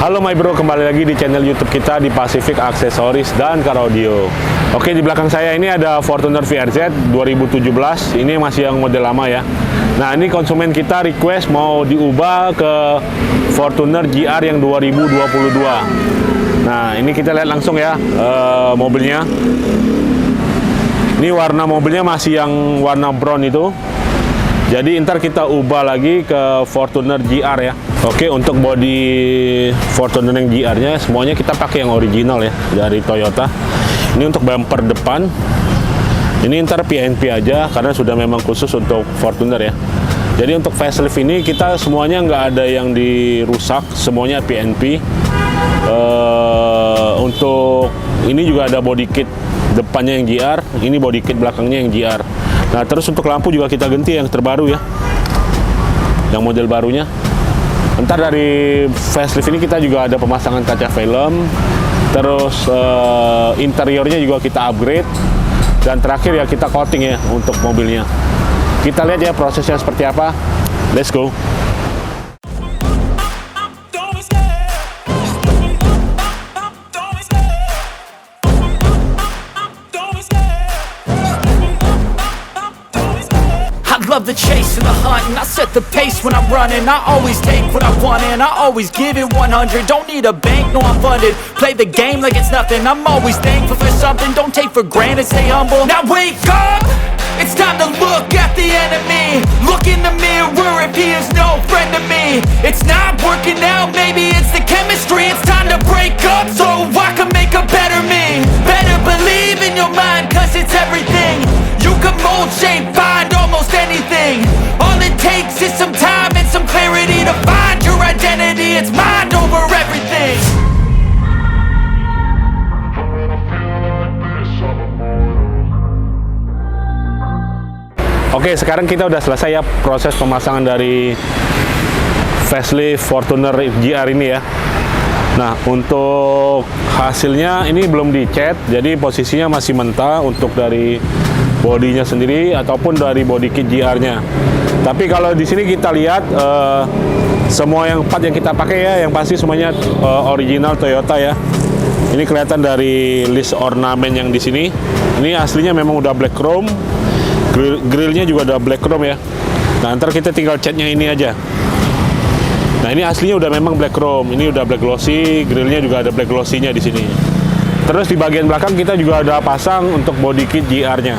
Halo my bro, kembali lagi di channel YouTube kita di Pacific Accessories dan Car Audio. Oke, di belakang saya ini ada Fortuner VRZ 2017. Ini masih yang model lama ya. Nah, ini konsumen kita request mau diubah ke Fortuner GR yang 2022. Nah, ini kita lihat langsung ya mobilnya. Ini warna mobilnya masih yang warna brown itu. Jadi ntar kita ubah lagi ke Fortuner GR ya. Oke, untuk bodi Fortuner yang GR-nya semuanya kita pakai yang original ya dari Toyota. Ini untuk bumper depan. Ini ntar PNP aja karena sudah memang khusus untuk Fortuner ya. Jadi untuk facelift ini kita semuanya nggak ada yang dirusak, semuanya PNP. Untuk ini juga ada body kit depannya yang GR, ini body kit belakangnya yang GR. Nah, terus untuk lampu juga kita ganti yang terbaru ya, yang model barunya. Ntar dari facelift ini kita juga ada pemasangan kaca film, terus interiornya juga kita upgrade, dan terakhir ya kita coating ya untuk mobilnya. Kita lihat ya prosesnya seperti apa. Let's go. Love the chase and the hunt, and I set the pace when I'm running. I always take what I want and I always give it 100. Don't need a bank, no I'm funded. Play the game like it's nothing. I'm always thankful for something. Don't take for granted, stay humble. Now wake up, it's time to look at the enemy. Look in the mirror if he is no friend to me. It's not working out, maybe it's the chemistry. It's time to break up so I can make a better me. Better believe in your mind, cause it's everything. You can mold, shape, find almost anything. All it takes is some time and some clarity to find your identity. It's mind over everything. Oke, sekarang kita udah selesai ya proses pemasangan dari facelift Fortuner GR ini ya. Nah, untuk hasilnya ini belum dicat, jadi posisinya masih mentah untuk dari bodinya sendiri ataupun dari body kit GR-nya. Tapi kalau di sini kita lihat semua yang part yang kita pakai ya, yang pasti semuanya original Toyota ya. Ini kelihatan dari list ornamen yang di sini. Ini aslinya memang udah black chrome. Grillnya juga udah black chrome ya. Nah, ntar kita tinggal catnya ini aja. Nah, ini aslinya udah memang black chrome. Ini udah black glossy, grillnya juga ada black glossy-nya di sini. Terus di bagian belakang kita juga ada pasang untuk body kit GR-nya.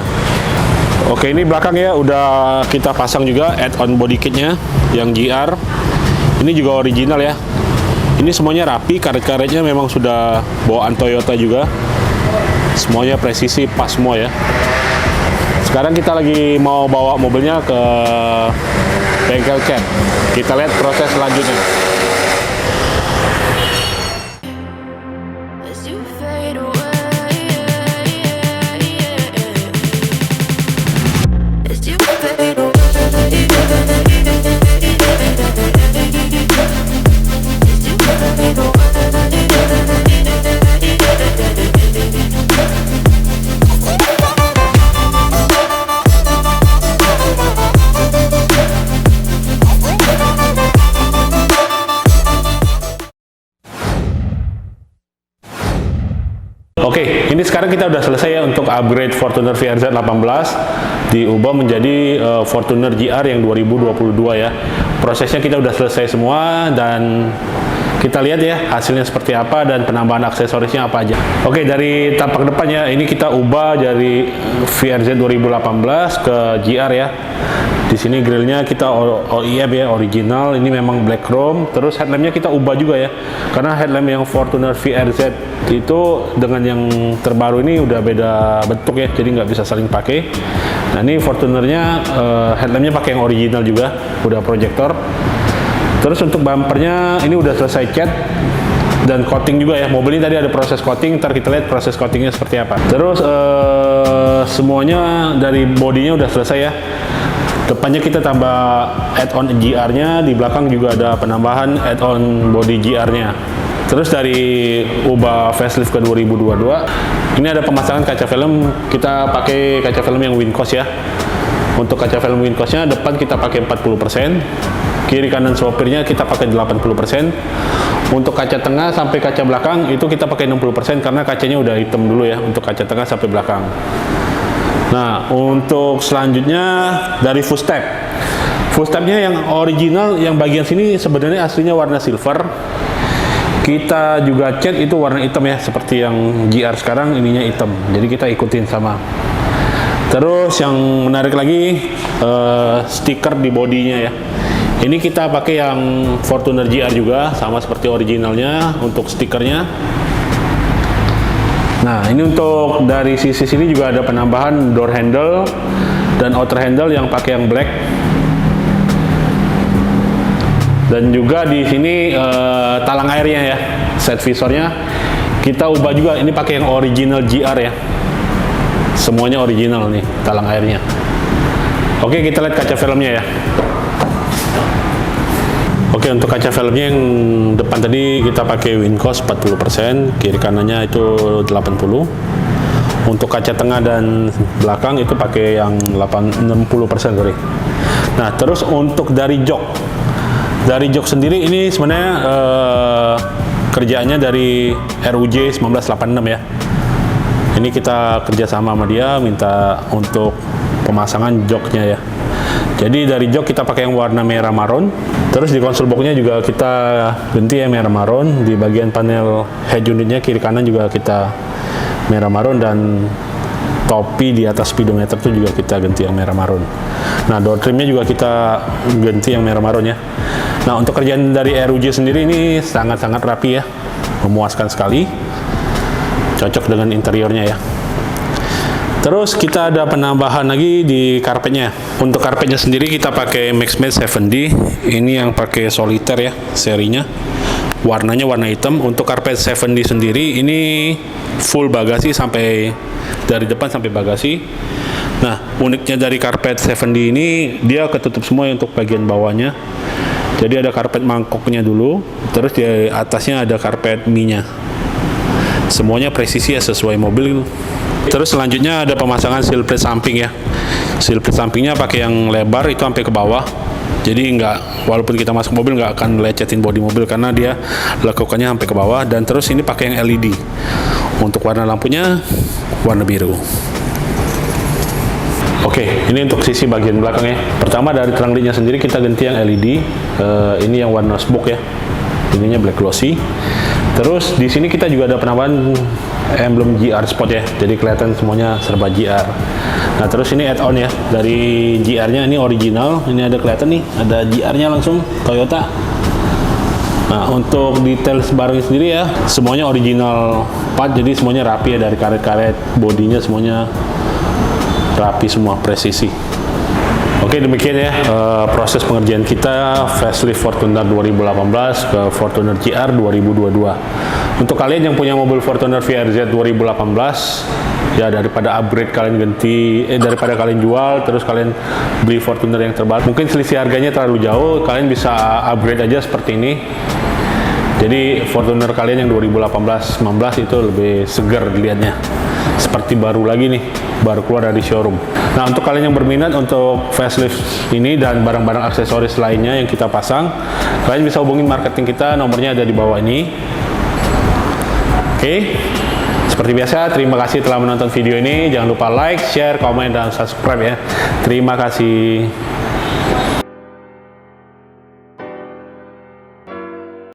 Oke, ini belakang ya udah kita pasang juga add-on body kitnya yang GR. Ini juga original ya. Ini semuanya rapi, karet-karetnya memang sudah bawaan Toyota juga. Semuanya presisi pas semua ya. Sekarang kita lagi mau bawa mobilnya ke bengkel cat. Kita lihat proses selanjutnya. Oke, ini sekarang kita udah selesai ya untuk upgrade Fortuner VRZ 18 diubah menjadi Fortuner GR yang 2022 ya. Prosesnya kita udah selesai semua dan kita lihat ya hasilnya seperti apa dan penambahan aksesorisnya apa aja. Oke, dari tampak depannya ini kita ubah dari VRZ 2018 ke GR ya. Di sini grillnya kita OEM ya, original. Ini memang black chrome. Terus headlampnya kita ubah juga ya, karena headlamp yang Fortuner VRZ itu dengan yang terbaru ini udah beda bentuk ya, jadi nggak bisa saling pakai. Nah, ini Fortunernya headlampnya pakai yang original juga, udah proyektor. Terus untuk bumpernya ini udah selesai cat dan coating juga ya. Mobil ini tadi ada proses coating, ntar kita lihat proses coatingnya seperti apa. Terus semuanya dari bodinya udah selesai ya. Depannya kita tambah add-on GR-nya, di belakang juga ada penambahan add-on body GR-nya. Terus dari ubah facelift ke 2022, ini ada pemasangan kaca film, kita pakai kaca film yang Wincos ya. Untuk kaca film Wincos-nya depan kita pakai 40%, kiri kanan sopirnya kita pakai 80%. Untuk kaca tengah sampai kaca belakang itu kita pakai 60% karena kacanya udah hitam dulu ya untuk kaca tengah sampai belakang. Nah, untuk selanjutnya dari footstep. Footstepnya yang original, yang bagian sini sebenarnya aslinya warna silver. Kita juga cat itu warna hitam ya, seperti yang GR sekarang ininya hitam. Jadi kita ikutin sama. Terus yang menarik lagi stiker di bodinya ya. Ini kita pakai yang Fortuner GR juga, sama seperti originalnya untuk stikernya. Nah, ini untuk dari sisi sini juga ada penambahan door handle dan outer handle yang pakai yang black. Dan juga di sini talang airnya ya, set visornya kita ubah juga, ini pakai yang original GR ya. Semuanya original nih talang airnya. Oke, kita lihat kaca filmnya ya. Oke, untuk kaca filmnya yang depan tadi kita pakai Wincos 40%, kiri kanannya itu 80%. Untuk kaca tengah dan belakang itu pakai yang 60%, sorry. Nah, terus untuk dari jok sendiri ini sebenarnya kerjaannya dari RUJ 1986 ya. Ini kita kerjasama sama dia, minta untuk pemasangan joknya ya. Jadi dari jok kita pakai yang warna merah marun. Terus di konsol boxnya juga kita ganti ya merah marun. Di bagian panel head unitnya kiri kanan juga kita merah marun, dan topi di atas speedometer itu juga kita ganti yang merah marun. Nah, door trimnya juga kita ganti yang merah marun ya. Nah, untuk kerjaan dari RUJ sendiri ini sangat-sangat rapi ya, memuaskan sekali, cocok dengan interiornya ya. Terus kita ada penambahan lagi di karpetnya. Untuk karpetnya sendiri kita pakai Maxmate 7D, ini yang pakai soliter ya serinya. Warnanya warna hitam. Untuk karpet 7D sendiri ini full bagasi sampai dari depan sampai bagasi. Nah, uniknya dari karpet 7D ini dia ketutup semua untuk bagian bawahnya. Jadi ada karpet mangkoknya dulu, terus di atasnya ada karpet mie-nya. Semuanya presisi ya, sesuai mobil. Terus selanjutnya ada pemasangan seal plate samping ya. Seal plate sampingnya pakai yang lebar itu sampai ke bawah. Jadi walaupun kita masuk mobil nggak akan lecetin bodi mobil karena dia lekukannya sampai ke bawah. Dan terus ini pakai yang LED. Untuk warna lampunya warna biru. Oke, ini untuk sisi bagian belakang ya. Pertama dari terang dindingnya sendiri kita ganti yang LED. Ini yang warna smoke ya. Ininya black glossy. Terus di sini kita juga ada penambahan emblem GR Sport ya. Jadi kelihatan semuanya serba GR. Nah, terus ini add-on ya. Dari GR-nya ini original. Ini ada kelihatan nih, ada GR-nya langsung Toyota. Nah, untuk detail barangnya sendiri ya, semuanya original part. Jadi semuanya rapi ya, dari karet-karet, bodinya semuanya rapi semua, presisi. Oke, demikian ya proses pengerjaan kita facelift Fortuner 2018 ke Fortuner GR 2022. Untuk kalian yang punya mobil Fortuner VRZ 2018, ya daripada upgrade kalian daripada kalian jual terus kalian beli Fortuner yang terbaru, mungkin selisih harganya terlalu jauh, kalian bisa upgrade aja seperti ini. Jadi Fortuner kalian yang 2018-19 itu lebih segar dilihatnya, seperti baru lagi nih, baru keluar dari showroom. Nah, untuk kalian yang berminat untuk facelift ini dan barang-barang aksesoris lainnya yang kita pasang, kalian bisa hubungin marketing kita, nomornya ada di bawah ini. Oke, seperti biasa, terima kasih telah menonton video ini. Jangan lupa like, share, komen, dan subscribe ya. Terima kasih.